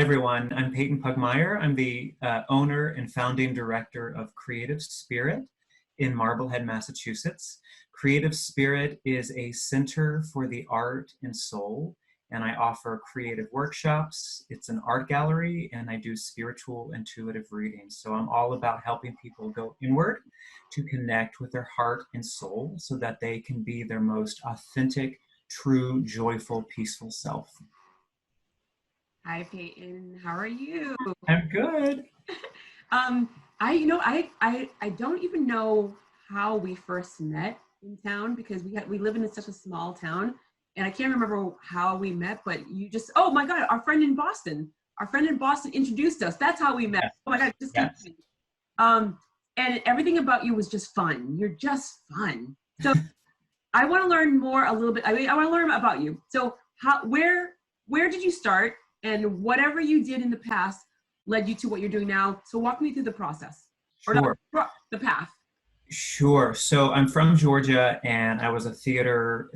everyone. I'm Peyton Pugmire. I'm the owner and founding director of Creative Spirit in Marblehead, Massachusetts. Creative Spirit is a center for the art and soul, and I offer creative workshops. It's an art gallery, and I do spiritual intuitive readings. So I'm all about helping people go inward to connect with their heart and soul so that they can be their most authentic, true, joyful, peaceful self. Hi, Peyton. How are you? I'm good. I don't even know how we first met in town because we live in such a small town, and I can't remember how we met. But oh my God, our friend in Boston introduced us. That's how we met. Yes. Oh my God, Yes. And everything about you was just fun. You're just fun. So I want to learn more a little bit. I want to learn about you. So where did you start? And whatever you did in the past led you to what you're doing now. So walk me through the process. Sure. Or the path. Sure. So I'm from Georgia, and I was a theater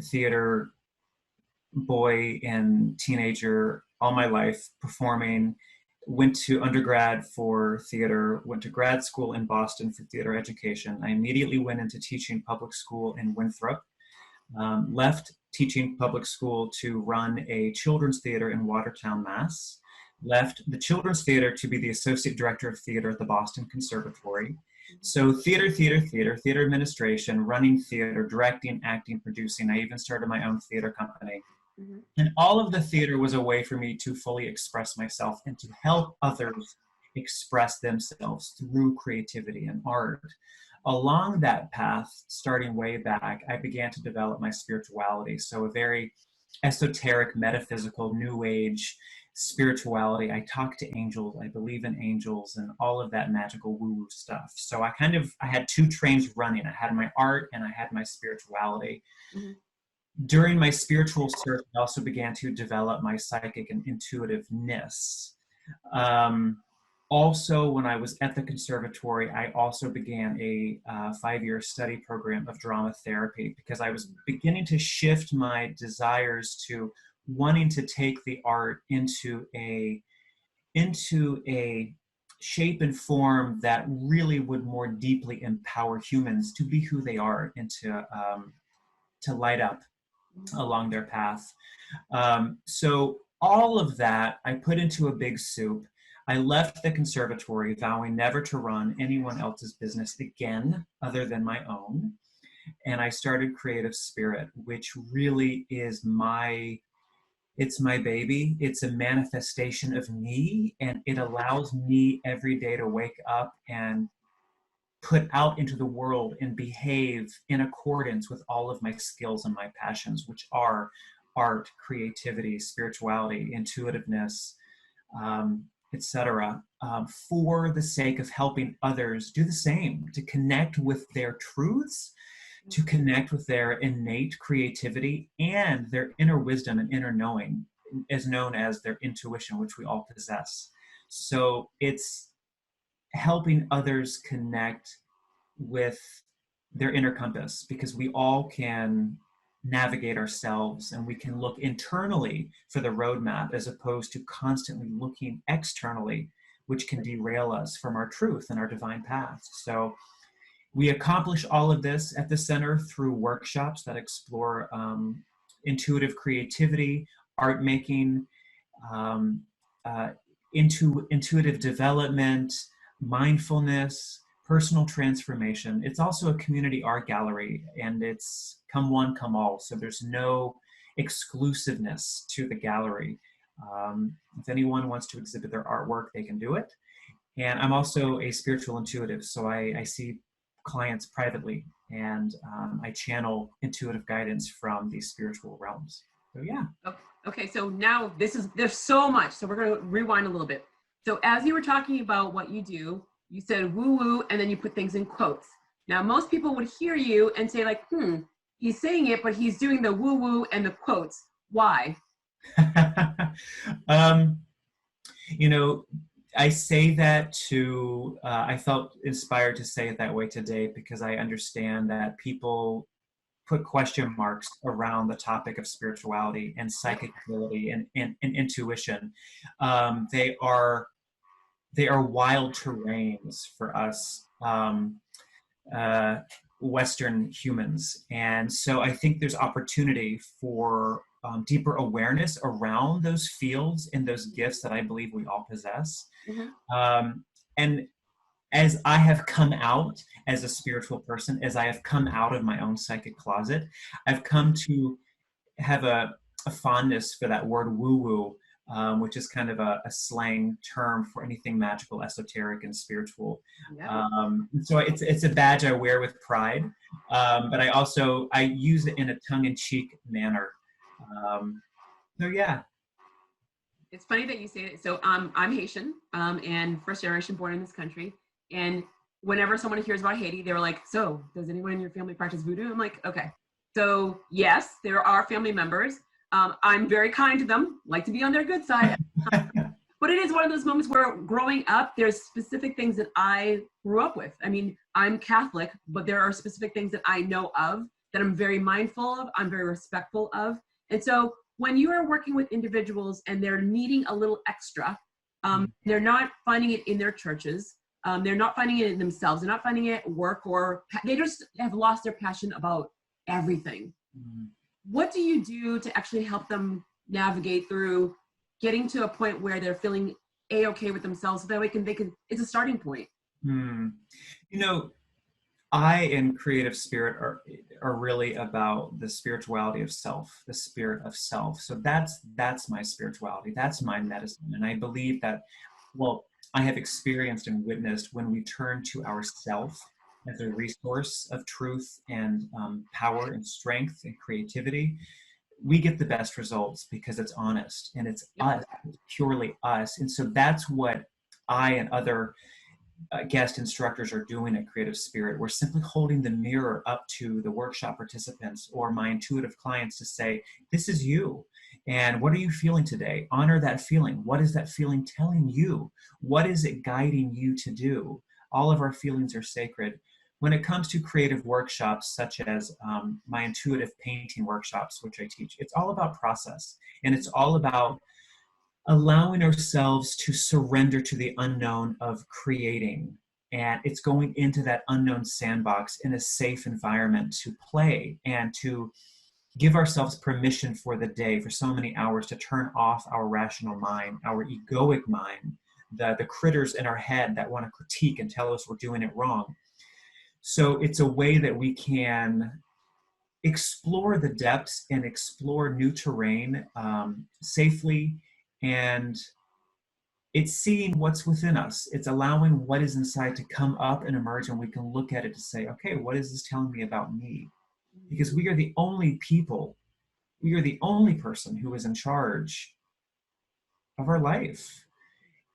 boy and teenager all my life, performing. Went to undergrad for theater, went to grad school in Boston for theater education. I immediately went into teaching public school in Winthrop. Left teaching public school to run a children's theater in Watertown, Mass. Left the children's theater to be the associate director of theater at the Boston Conservatory. So theater administration, running theater, directing, acting, producing. I even started my own theater company. Mm-hmm. And all of the theater was a way for me to fully express myself and to help others express themselves through creativity and art. Along that path, starting way back, I began to develop my spirituality. So a very esoteric, metaphysical, new age spirituality. I talk to angels, I believe in angels, and all of that magical woo-woo stuff. So I had two trains running. I had my art and I had my spirituality. Mm-hmm. During my spiritual search, I also began to develop my psychic and intuitiveness. Also, when I was at the conservatory, I also began a 5-year study program of drama therapy because I was beginning to shift my desires to wanting to take the art into a shape and form that really would more deeply empower humans to be who they are and to light up along their path. So all of that I put into a big soup. I left the conservatory vowing never to run anyone else's business again other than my own. And I started Creative Spirit, which really is it's my baby. It's a manifestation of me, and it allows me every day to wake up and put out into the world and behave in accordance with all of my skills and my passions, which are art, creativity, spirituality, intuitiveness, etc., for the sake of helping others do the same, to connect with their truths, to connect with their innate creativity and their inner wisdom and inner knowing, is known as their intuition, which we all possess. So it's helping others connect with their inner compass, because we all can navigate ourselves and we can look internally for the roadmap as opposed to constantly looking externally, which can derail us from our truth and our divine path. So we accomplish all of this at the center through workshops that explore intuitive creativity, art making, intuitive development, mindfulness, personal transformation. It's also a community art gallery, and it's come one, come all. So there's no exclusiveness to the gallery. If anyone wants to exhibit their artwork, they can do it. And I'm also a spiritual intuitive, so I see clients privately, and I channel intuitive guidance from these spiritual realms. So yeah. Okay, so now there's so much. So we're going to rewind a little bit. So as you were talking about what you do, you said woo woo, and then you put things in quotes. Now most people would hear you and say like, he's saying it, but he's doing the woo woo and the quotes. Why? I say that I felt inspired to say it that way today because I understand that people put question marks around the topic of spirituality and psychic ability and intuition. They are wild terrains for us Western humans, and so I think there's opportunity for deeper awareness around those fields and those gifts that I believe we all possess. And as I have come out as a spiritual person, as I have come out of my own psychic closet, I've come to have a fondness for that word woo-woo, which is kind of a slang term for anything magical, esoteric, and spiritual. Yeah. So it's a badge I wear with pride, but I use it in a tongue-in-cheek manner. So yeah. It's funny that you say it. So I'm Haitian and first generation born in this country. And whenever someone hears about Haiti, they were like, so does anyone in your family practice voodoo? I'm like, okay. So yes, there are family members. I'm very kind to them, like to be on their good side. But it is one of those moments where growing up, there's specific things that I grew up with. I mean, I'm Catholic, but there are specific things that I know of that I'm very mindful of, I'm very respectful of. And so when you are working with individuals and they're needing a little extra, they're not finding it in their churches, they're not finding it in themselves, they're not finding it at work, or they just have lost their passion about everything. What do you do to actually help them navigate through getting to a point where they're feeling a-okay with themselves, so that they can it's a starting point? You know, I and creative spirit are really about the spirituality of self, the spirit of self. So that's my spirituality, that's my medicine. And I believe that, well, I have experienced and witnessed when we turn to ourself as a resource of truth and power and strength and creativity, we get the best results because it's honest and it's us, it's purely us. And so that's what I and other guest instructors are doing at Creative Spirit. We're simply holding the mirror up to the workshop participants or my intuitive clients to say, this is you. And what are you feeling today? Honor that feeling. What is that feeling telling you? What is it guiding you to do? All of our feelings are sacred. When it comes to creative workshops, such as my intuitive painting workshops, which I teach, it's all about process. And it's all about allowing ourselves to surrender to the unknown of creating. And it's going into that unknown sandbox in a safe environment to play and to give ourselves permission for the day, for so many hours, to turn off our rational mind, our egoic mind, the critters in our head that want to critique and tell us we're doing it wrong. So it's a way that we can explore the depths and explore new terrain safely. And it's seeing what's within us. It's allowing what is inside to come up and emerge, and we can look at it to say, okay, what is this telling me about me? Because we are the only people, we are the only person who is in charge of our life.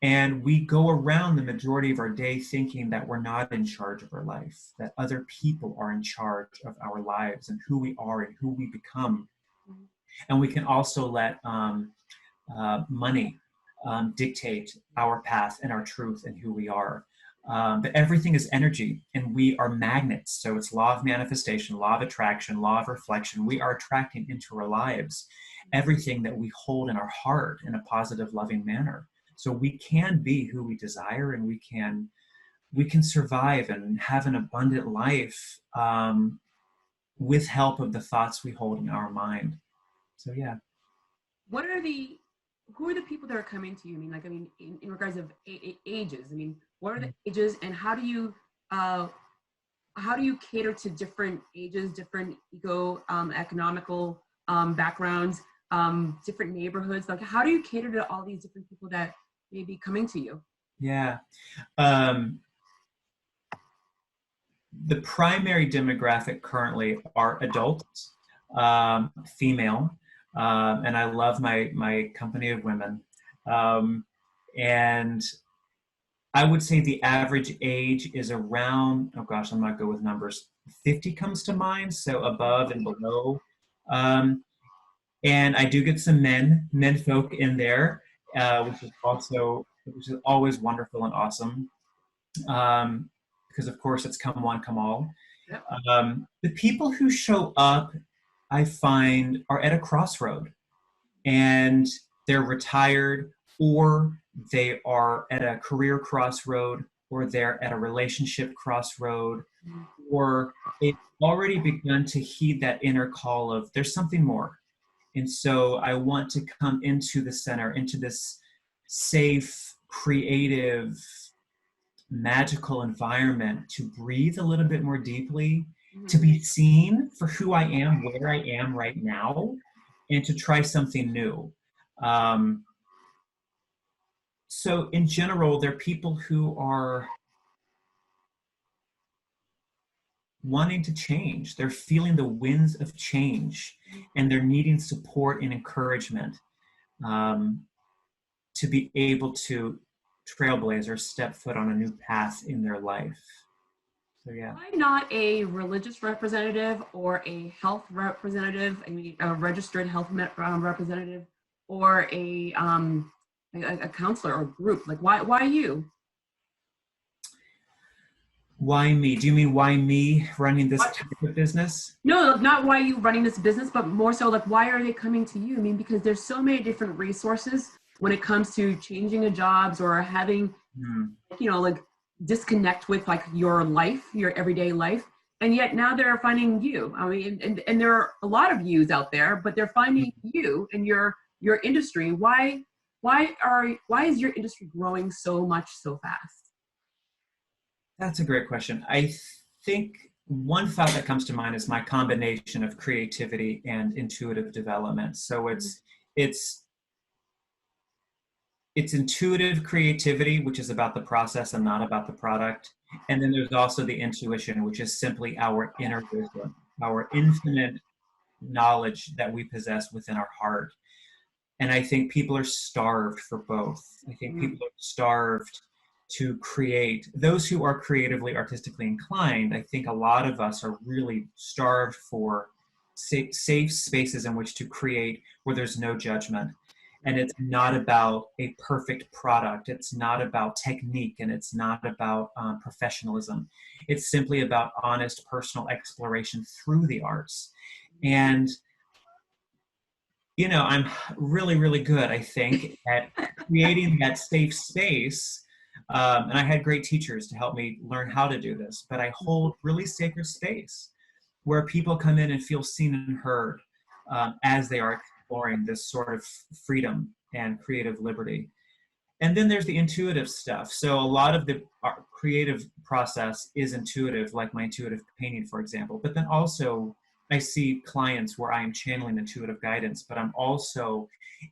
And we go around the majority of our day thinking that we're not in charge of our life, that other people are in charge of our lives and who we are and who we become. And we can also let money dictate our path and our truth and who we are. But everything is energy, and we are magnets. So it's law of manifestation, law of attraction, law of reflection. We are attracting into our lives everything that we hold in our heart in a positive, loving manner. So we can be who we desire, and we can survive and have an abundant life with help of the thoughts we hold in our mind. So yeah. Who are the people that are coming to you? In regards of ages, what are the ages, and how do you cater to different ages, different economical backgrounds, different neighborhoods? Like, how do you cater to all these different people that may be coming to you? Yeah. The primary demographic currently are adults, female, and I love my company of women. And I would say the average age is around, oh gosh, I'm not good with numbers, 50 comes to mind, so above and below. And I do get some men folk in there, which is always wonderful and awesome. Because of course it's come one, come all. Yep. The people who show up, I find, are at a crossroad, and they're retired, or they are at a career crossroad, or they're at a relationship crossroad, or they've already begun to heed that inner call of there's something more. And so I want to come into the center, into this safe, creative, magical environment to breathe a little bit more deeply, to be seen for who I am, where I am right now, and to try something new. Um, so in general, there are people who are wanting to change. They're feeling the winds of change, and they're needing support and encouragement um, to be able to trailblaze or step foot on a new path in their life. So yeah. Why not a religious representative or a health representative, I mean, a registered health representative, or a counselor or group? Like, why you? Why me? Do you mean why me running this type of business? No, not why you running this business, but more so like, why are they coming to you? I mean, because there's so many different resources when it comes to changing a jobs or having, like disconnect with like your life, your everyday life. And yet now they're finding you. I mean, and there are a lot of yous out there, but they're finding you and your industry. Why is your industry growing so much so fast? That's a great question. I think one thought that comes to mind is my combination of creativity and intuitive development. So it's intuitive creativity, which is about the process and not about the product. And then there's also the intuition, which is simply our inner wisdom, our infinite knowledge that we possess within our heart. And I think people are starved for both. I think people are starved to create. Those who are creatively, artistically inclined, I think a lot of us are really starved for safe spaces in which to create where there's no judgment. And it's not about a perfect product. It's not about technique, and it's not about professionalism. It's simply about honest personal exploration through the arts. And I'm really, really good, I think, at creating that safe space. And I had great teachers to help me learn how to do this, but I hold really sacred space where people come in and feel seen and heard as they are exploring this sort of freedom and creative liberty. And then there's the intuitive stuff. So a lot of the creative process is intuitive, like my intuitive painting, for example. But then also I see clients where I am channeling intuitive guidance, but I'm also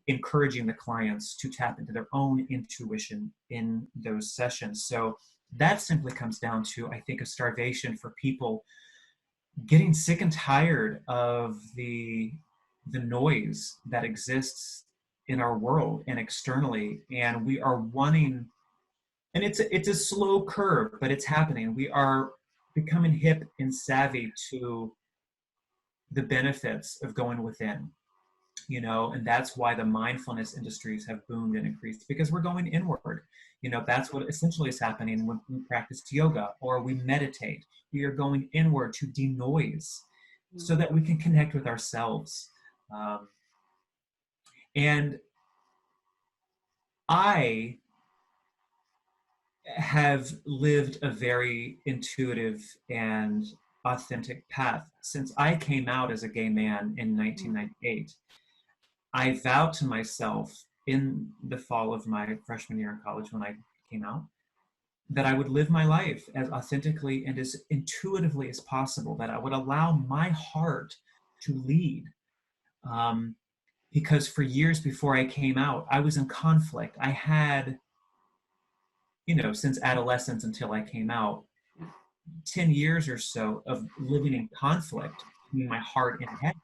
encouraging the clients to tap into their own intuition in those sessions. So that simply comes down to, I think, a starvation for people getting sick and tired of the noise that exists in our world and externally. And we are wanting, and it's a slow curve, but it's happening. We are becoming hip and savvy to the benefits of going within, and that's why the mindfulness industries have boomed and increased, because we're going inward. That's what essentially is happening when we practice yoga or we meditate. We are going inward to denoise so that we can connect with ourselves. And I have lived a very intuitive and authentic path since I came out as a gay man in 1998. I vowed to myself in the fall of my freshman year in college, when I came out, that I would live my life as authentically and as intuitively as possible, that I would allow my heart to lead. Because for years before I came out, I was in conflict. I had, since adolescence until I came out, 10 years or so of living in conflict between my heart and head.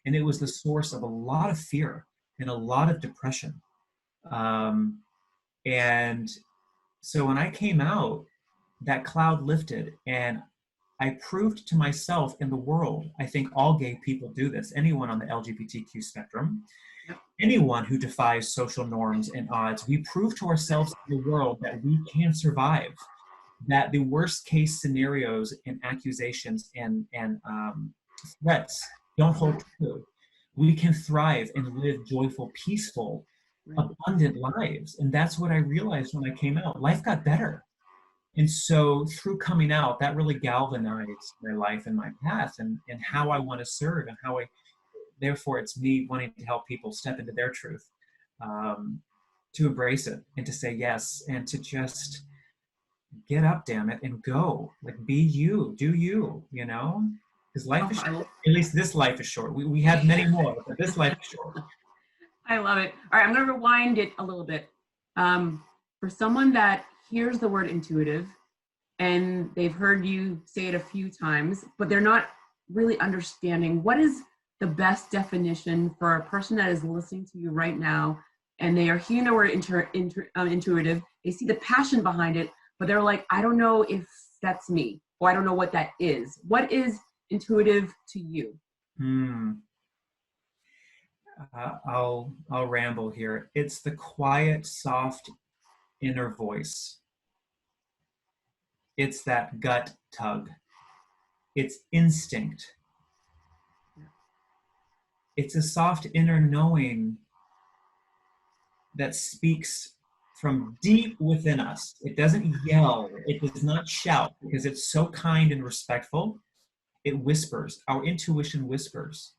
And it was the source of a lot of fear and a lot of depression. And so when I came out, that cloud lifted, and I proved to myself in the world, I think all gay people do this, anyone on the LGBTQ spectrum, anyone who defies social norms and odds, we prove to ourselves in the world that we can survive, that the worst case scenarios and accusations and threats don't hold true. We can thrive and live joyful, peaceful, Right. abundant lives. And that's what I realized when I came out. Life got better. And so through coming out, that really galvanized my life and my path and how I want to serve and how I, therefore it's me wanting to help people step into their truth, to embrace it and to say yes and to just get up, damn it, and go. Like, be you, do you, you know? Because life is short. At least this life is short. We have many more, but this life is short. I love it. All right, I'm going to rewind it a little bit. For someone that hears the word intuitive and they've heard you say it a few times, but they're not really understanding, what is the best definition for a person that is listening to you right now and they are hearing the word intuitive, they see the passion behind it, but they're like, I don't know if that's me, or I don't know what that is. What is intuitive to you? I'll ramble here. It's the quiet, soft inner voice. It's that gut tug. It's instinct. It's a soft inner knowing that speaks from deep within us. It doesn't yell. It does not shout because it's so kind and respectful. It whispers. Our intuition whispers.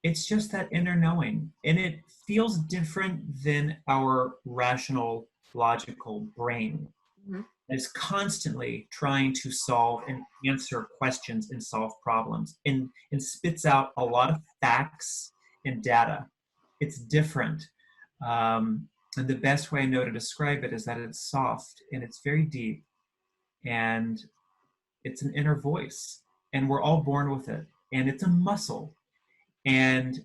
It's just that inner knowing. And it feels different than our rational, logical brain. Mm-hmm. It's constantly trying to solve and answer questions and solve problems and spits out a lot of facts and data. It's different. And the best way I know to describe it is that it's soft and it's very deep and it's an inner voice and we're all born with it and it's a muscle and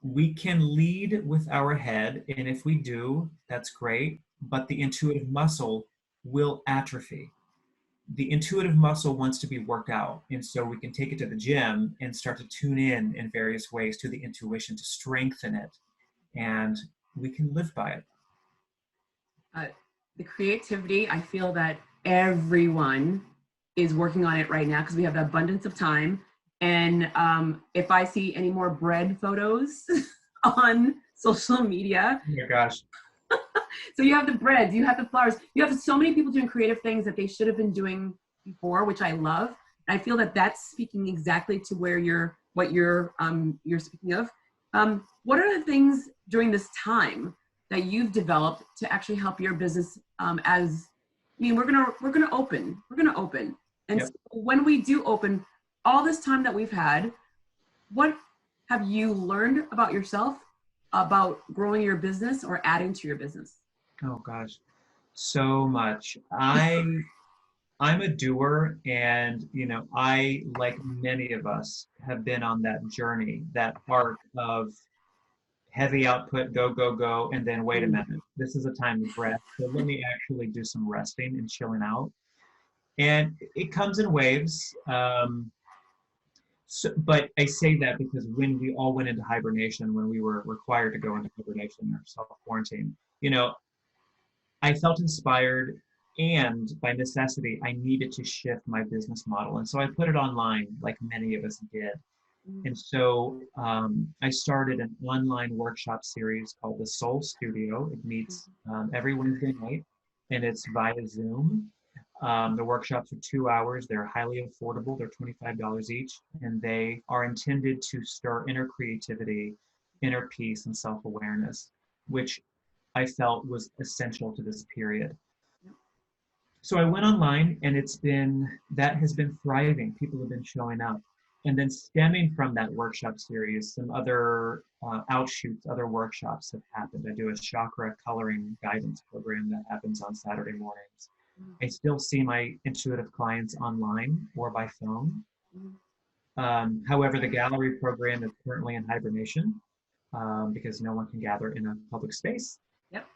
we can lead with our head. And if we do, that's great. But the intuitive muscle will atrophy. The intuitive muscle wants to be worked out. And so we can take it to the gym and start to tune in various ways to the intuition to strengthen it. And we can live by it. The creativity, I feel that everyone is working on it right now because we have the abundance of time. And if I see any more bread photos on social media. Oh my gosh. So you have the breads, you have the flowers, you have so many people doing creative things that they should have been doing before, which I love. And I feel that that's speaking exactly to where what you're speaking of. What are the things during this time that you've developed to actually help your business? We're gonna open, and yep. So when we do open, all this time that we've had, what have you learned about yourself, about growing your business or adding to your business? Oh gosh, so much. I'm a doer, and I, like many of us, have been on that journey, that arc of heavy output, go, go, go, and then wait a minute, this is a time of rest. So let me actually do some resting and chilling out. And it comes in waves. But I say that because when we all went into hibernation, when we were required to go into hibernation or self-quarantine, I felt inspired, and by necessity, I needed to shift my business model. And so I put it online, like many of us did. And so I started an online workshop series called the Soul Studio. It meets every Wednesday night, and it's via Zoom. The workshops are 2 hours. They're highly affordable. They're $25 each, and they are intended to stir inner creativity, inner peace, and self-awareness, which I felt was essential to this period. So I went online, and that has been thriving. People have been showing up. And then stemming from that workshop series, some other outshoots, other workshops have happened. I do a chakra coloring guidance program that happens on Saturday mornings. I still see my intuitive clients online or by phone. However, the gallery program is currently in hibernation because no one can gather in a public space. Yep.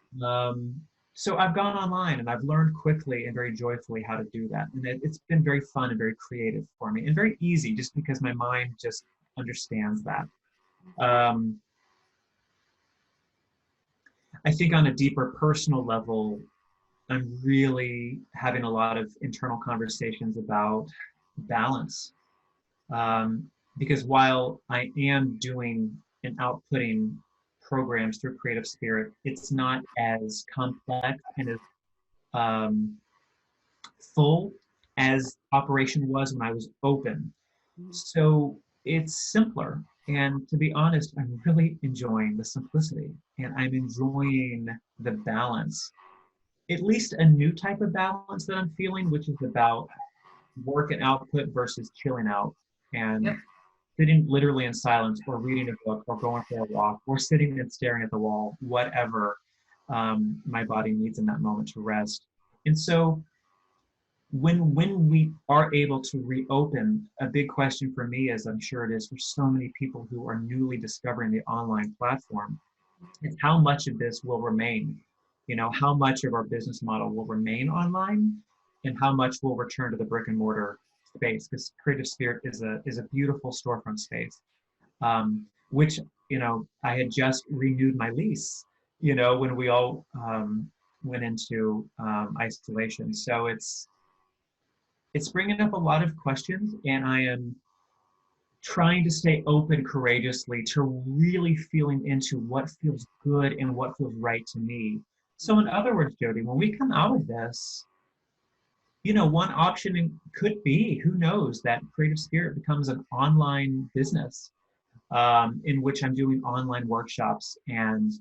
So I've gone online and I've learned quickly and very joyfully how to do that. And it's been very fun and very creative for me and very easy just because my mind just understands that. I think on a deeper personal level, I'm really having a lot of internal conversations about balance. Because while I am doing and outputting programs through Creative Spirit, it's not as complex and as um, full as operation was when I was open. So it's simpler. And to be honest, I'm really enjoying the simplicity and I'm enjoying the balance, at least a new type of balance that I'm feeling, which is about work and output versus chilling out and Yep. sitting literally in silence or reading a book or going for a walk or sitting and staring at the wall, whatever my body needs in that moment to rest. And so when we are able to reopen, a big question for me, as I'm sure it is for so many people who are newly discovering the online platform, is how much of this will remain. You know, how much of our business model will remain online and how much will return to the brick and mortar space, because Creative Spirit is a beautiful storefront space, which, you know, I had just renewed my lease, you know, when we all went into isolation. So it's bringing up a lot of questions, and I am trying to stay open courageously to really feeling into what feels good and what feels right to me. So in other words, Jodi, when we come out of this, you know, one option could be, who knows, that Creative Spirit becomes an online business in which I'm doing online workshops and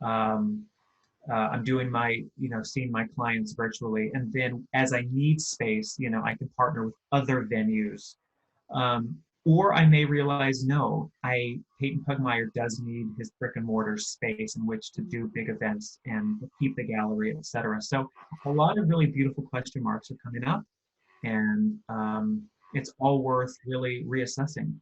I'm doing my, you know, seeing my clients virtually. And then as I need space, you know, I can partner with other venues. Or I may realize, no, Peyton Pugmire does need his brick and mortar space in which to do big events and keep the gallery, et cetera. So a lot of really beautiful question marks are coming up, and it's all worth really reassessing.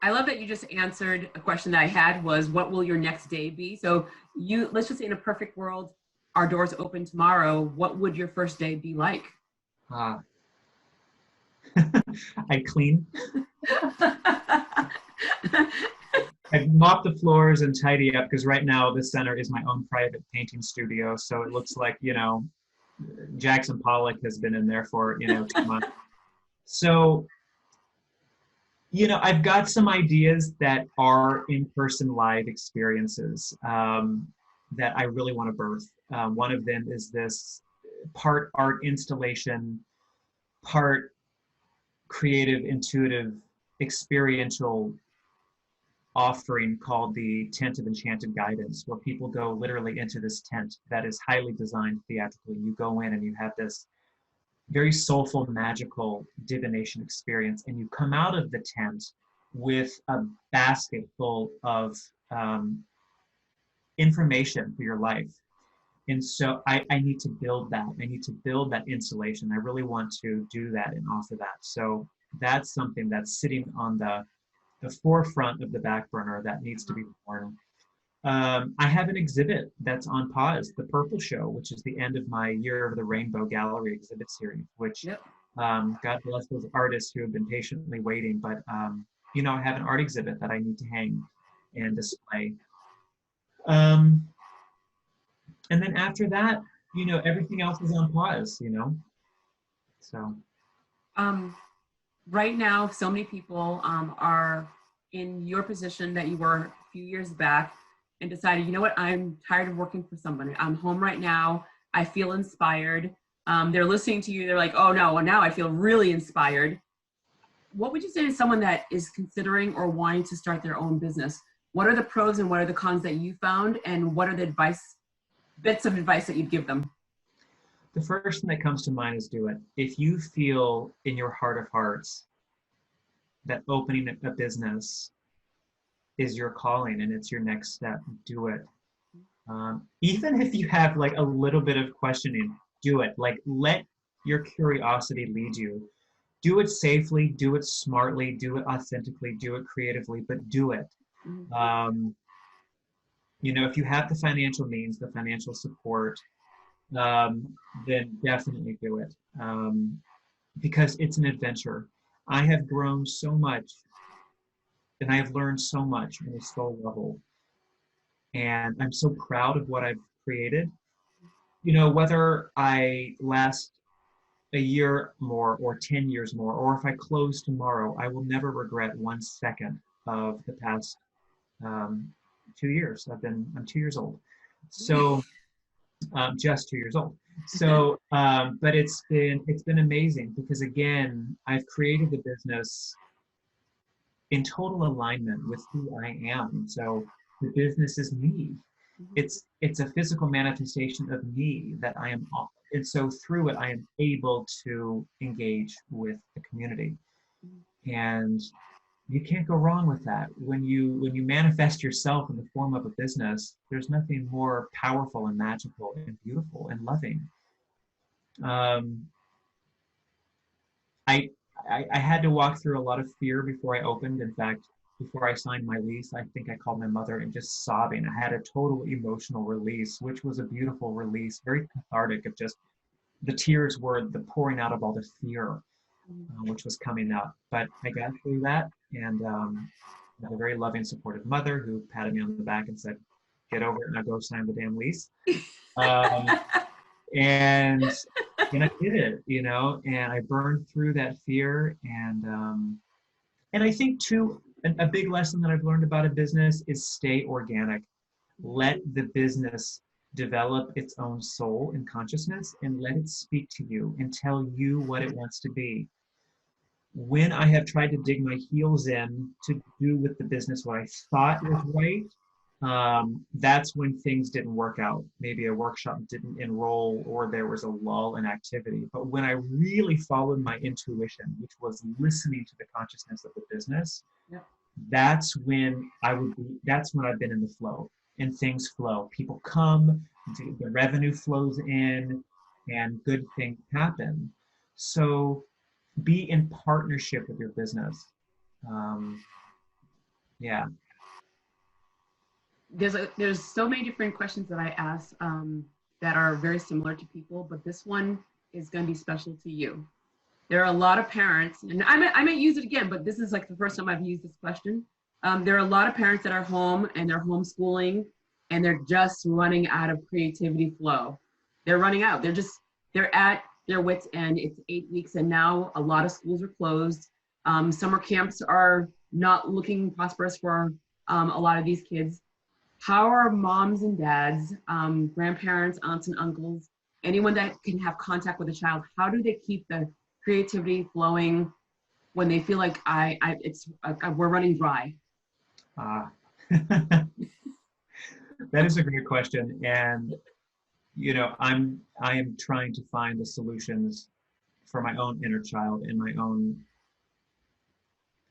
I love that you just answered a question that I had, was what will your next day be? So you, let's just say in a perfect world, our doors open tomorrow. What would your first day be like? Uh, I clean. I mop the floors and tidy up, because right now the center is my own private painting studio. So it looks like, you know, Jackson Pollock has been in there for, you know, 2 months. So, you know, I've got some ideas that are in-person live experiences that I really want to birth. One of them is this part art installation, part creative, intuitive, experiential offering called the Tent of Enchanted Guidance, where people go literally into this tent that is highly designed theatrically. You go in and you have this very soulful, magical divination experience, and you come out of the tent with a basket full of information for your life. And so I need to build that. I need to build that installation. I really want to do that and offer that. So that's something that's sitting on the forefront of the back burner that needs to be born. I have an exhibit that's on pause, The Purple Show, which is the end of my Year of the Rainbow Gallery exhibit series, which God bless those artists who have been patiently waiting. But, you know, I have an art exhibit that I need to hang and display. And then after that, you know, everything else is on pause, you know, so. Right now, so many people are in your position that you were a few years back and decided, you know what, I'm tired of working for somebody. I'm home right now. I feel inspired. They're listening to you. They're like, oh no, well, now I feel really inspired. What would you say to someone that is considering or wanting to start their own business? What are the pros and what are the cons that you found? And what are the bits of advice that you'd give them? The first thing that comes to mind is do it. If you feel in your heart of hearts that opening a business is your calling and it's your next step, do it. Even if you have like a little bit of questioning, do it. Like, let your curiosity lead you. Do it safely, do it smartly, do it authentically, do it creatively, but do it. You know, if you have the financial means, the financial support, then definitely do it, because it's an adventure. I have grown so much and I have learned so much on a soul level, and I'm so proud of what I've created. you know, whether I last a year more or 10 years more, or if I close tomorrow, I will never regret 1 second of the past 2 years. I'm 2 years old. So just 2 years old. So, but it's been amazing because again, I've created the business in total alignment with who I am. So the business is me. It's a physical manifestation of me that I am, and so through it, I am able to engage with the community, and you can't go wrong with that. When you manifest yourself in the form of a business, there's nothing more powerful and magical and beautiful and loving. Um, I, I had to walk through a lot of fear before I opened. In fact, before I signed my lease, I think I called my mother and just sobbing. I had a total emotional release, which was a beautiful release, very cathartic of just the tears were the pouring out of all the fear, which was coming up. But I got through that, and I have a very loving, supportive mother who patted me on the back and said, "Get over it, now go sign the damn lease." Um, and I did it, you know, and I burned through that fear, and I think too, a big lesson that I've learned about a business is stay organic. Let the business develop its own soul and consciousness, and let it speak to you and tell you what it wants to be. When I have tried to dig my heels in to do with the business what I thought was right, that's when things didn't work out. Maybe a workshop didn't enroll, or there was a lull in activity. But when I really followed my intuition, which was listening to the consciousness of the business, Yep. that's when that's when I've been in the flow, and things flow. People come, the revenue flows in, and good things happen. So be in partnership with your business. Um, yeah. There's so many different questions that I ask that are very similar to people, but this one is going to be special to you. There are a lot of parents, and I might use it again, but this is like the first time I've used this question. There are a lot of parents that are home and they're homeschooling, and they're just running out of creativity flow. They're running out. They're at their wits' end. It's 8 weeks, and now a lot of schools are closed. Summer camps are not looking prosperous for a lot of these kids. How are moms and dads, grandparents, aunts and uncles, anyone that can have contact with a child, how do they keep the creativity flowing when they feel like we're running dry? That is a great question, and you know, I am trying to find the solutions for my own inner child and my own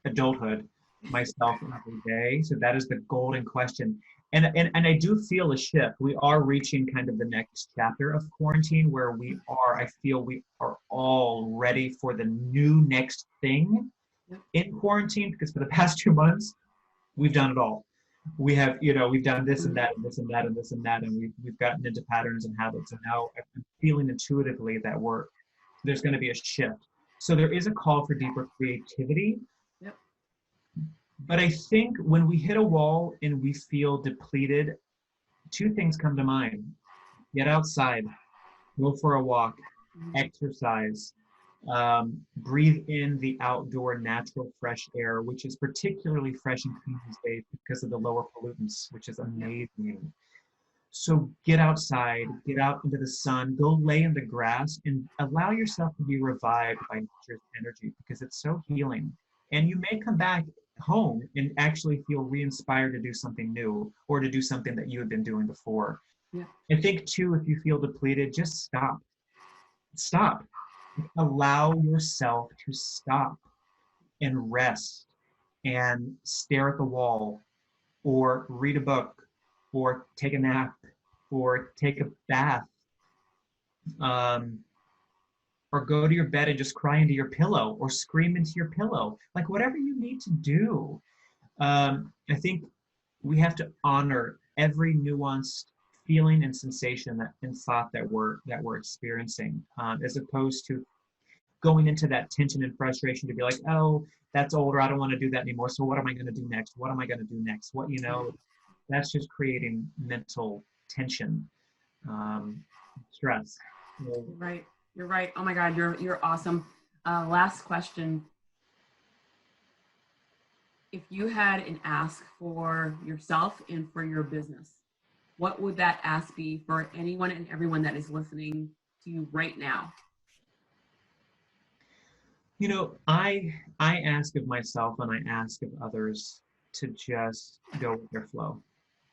adulthood myself every day. So that is the golden question. And I do feel a shift. We are reaching kind of the next chapter of quarantine where I feel we are all ready for the new next thing in quarantine, because for the past 2 months, we've done it all. We have, you know, we've done this and that and this and that and this and that, and we've gotten into patterns and habits. And now I'm feeling intuitively that there's going to be a shift. So there is a call for deeper creativity. Yep. But I think when we hit a wall and we feel depleted, two things come to mind. Get outside, go for a walk, exercise, breathe in the outdoor natural fresh air, which is particularly fresh and clean these days because of the lower pollutants, which is amazing. So get outside, get out into the sun, go lay in the grass, and allow yourself to be revived by nature's energy, because it's so healing. And you may come back home and actually feel re-inspired to do something new, or to do something that you had been doing before. Yeah. I think too, if you feel depleted, just stop. Allow yourself to stop and rest and stare at the wall, or read a book, or take a nap, or take a bath, or go to your bed and just cry into your pillow, or scream into your pillow, like whatever you need to do. I think we have to honor every nuanced feeling and sensation and thought that we're experiencing, as opposed to going into that tension and frustration to be like, oh, that's older, I don't want to do that anymore, so what am I going to do next? What am I going to do next? That's just creating mental tension. stress. You're right. You're right. Oh my God, you're awesome. Last question. If you had an ask for yourself and for your business, what would that ask be for anyone and everyone that is listening to you right now? You know, I ask of myself and I ask of others to just go with their flow,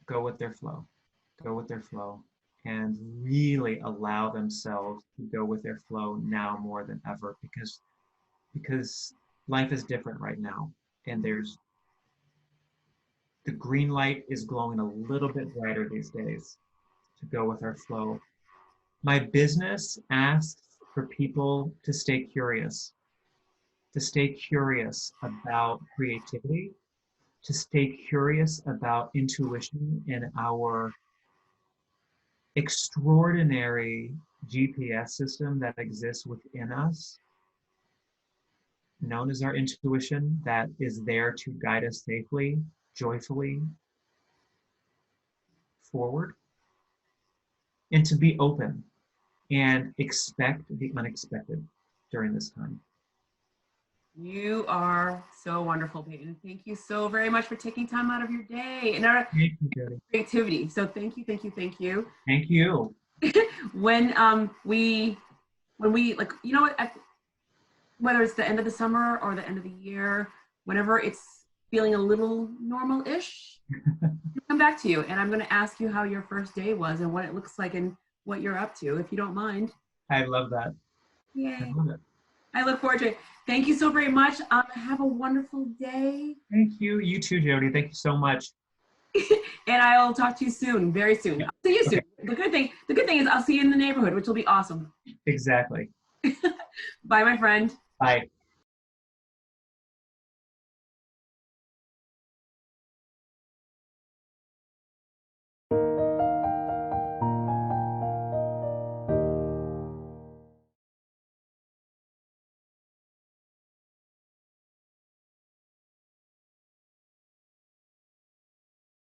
go with their flow, go with their flow, and really allow themselves to go with their flow now more than ever because life is different right now, and there's the green light is glowing a little bit brighter these days to go with our flow. My business asks for people to stay curious about creativity, to stay curious about intuition and our extraordinary GPS system that exists within us, known as our intuition, that is there to guide us safely, joyfully forward, and to be open and expect the unexpected during this time. You are so wonderful, Peyton. Thank you so very much for taking time out of your day and our Thank you, Jodi. creativity. So thank you, thank you, thank you. Thank you. When we like, you know what, whether it's the end of the summer or the end of the year, whenever it's feeling a little normal-ish, I'll come back to you and I'm going to ask you how your first day was and what it looks like and what you're up to, if you don't mind. I love that. Yay. I love it. I look forward to it. Thank you so very much. Have a wonderful day. Thank you. You too, Jodi. Thank you so much. And I'll talk to you soon, very soon. I'll see you soon. Okay. The good thing is I'll see you in the neighborhood, which will be awesome. Exactly. Bye, my friend. Bye.